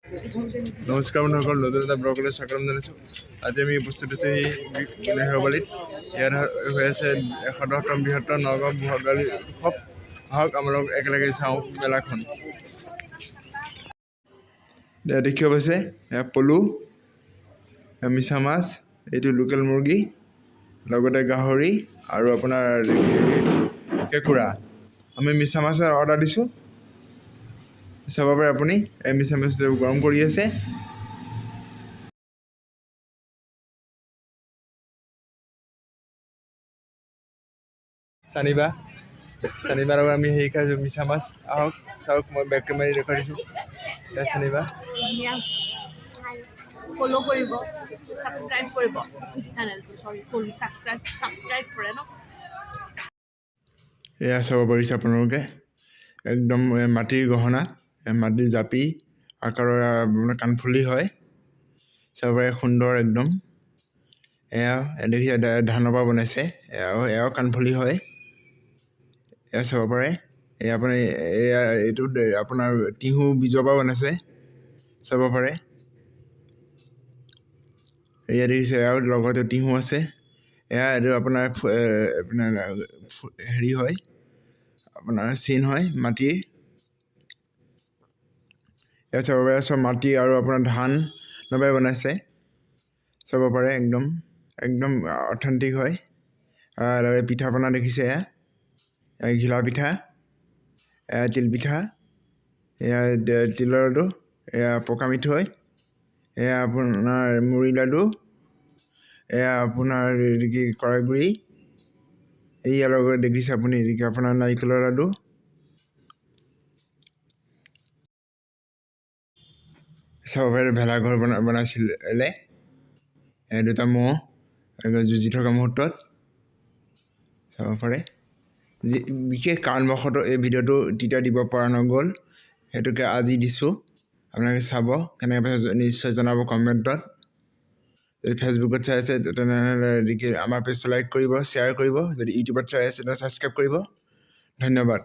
নমস্কাৰ বন্ধুসকল, নতুন এটা ব্লগলৈ স্বাগতম জনাইছোঁ। আজি আমি উপস্থিত আছোঁ এই নেহেৰুবালিত। ইয়াত হৈ আছে ১১তম বৃহত্তৰ নগাঁও ভোগালী উৎসৱ। আহক আমালোক একেলগে চাওঁ মেলাখন। দেখিব পাইছে এয়া পলু, মিছা মাছ, এইটো লোকেল মুৰ্গী, লগতে গাহৰি আৰু আপোনাৰ কেঁকুৰা। আমি মিছা মাছ অৰ্ডাৰ দিছোঁ। চাব পাৰে আপুনি, এই মিছা মাছটো গৰম কৰি আছে। চানিবা লগত আমি হেৰি খাইছোঁ, মিছা মাছ। আহক চাওক, মই বেক কেমেৰা দেখুৱাই দিছোঁ। চানিবা ফ'ল' কৰিব, ছাবস্ক্ৰাইব কৰিব চেনেলটো, ছাবস্ক্ৰাইব কৰে ন। এয়া চাব পাৰিছে আপোনালোকে, একদম মাটিৰ গহনা, মাটিৰ জাপি আকাৰৰ কাণফুলি হয়। চাব পাৰে সুন্দৰ একদম। এয়া দেখিছে ধানৰ পৰা বনাইছে, এয়াও কাণফুলি হয়। এয়া চাব পাৰে, এইটো আপোনাৰ তিহু বীজৰ পৰা বনাইছে, চাব পাৰে। এয়া দেখিছে, এয়াও লগতে তিহু আছে। এইটো আপোনাৰ হেৰি হয়, আপোনাৰ চিন হয় মাটিৰ। এয়া চাব পাৰে, চব মাটি আৰু আপোনাৰ ধান নবাই বনাইছে, চাব পাৰে। একদম অথেণ্টিক হয়। লগতে পিঠা পনা দেখিছে, এয়া ঘিলা পিঠা, এয়া তিল পিঠা, এয়া তিলৰ লাডু, এয়া পকা মিঠৈ, এয়া আপোনাৰ মুড়ি লাডু, এয়া আপোনাৰ কড়াইগুড়ি, ইয়াৰ লগত দেখিছে আপুনি আপোনাৰ নাৰিকলৰ লাডু। চাব পাৰে ভেলাঘৰ বনাইছিলে, দুটা ম'হ যুঁজি থকা মুহূৰ্তত, চাব পাৰে। বিশেষ কাৰণবশতঃ এই ভিডিঅ'টো তেতিয়া দিব পৰা নগ'ল, সেইটোকে আজি দিছোঁ। আপোনালোকে চাব, কেনেকৈ পাইছে নিশ্চয় জনাব কমেণ্টত। যদি ফেচবুকত চাই আছে তেনেহ'লে আমাৰ পেজটো লাইক কৰিব, শ্বেয়াৰ কৰিব। যদি ইউটিউবত চাই আছে তেনেহ'লে ছাবস্ক্ৰাইব কৰিব। ধন্যবাদ।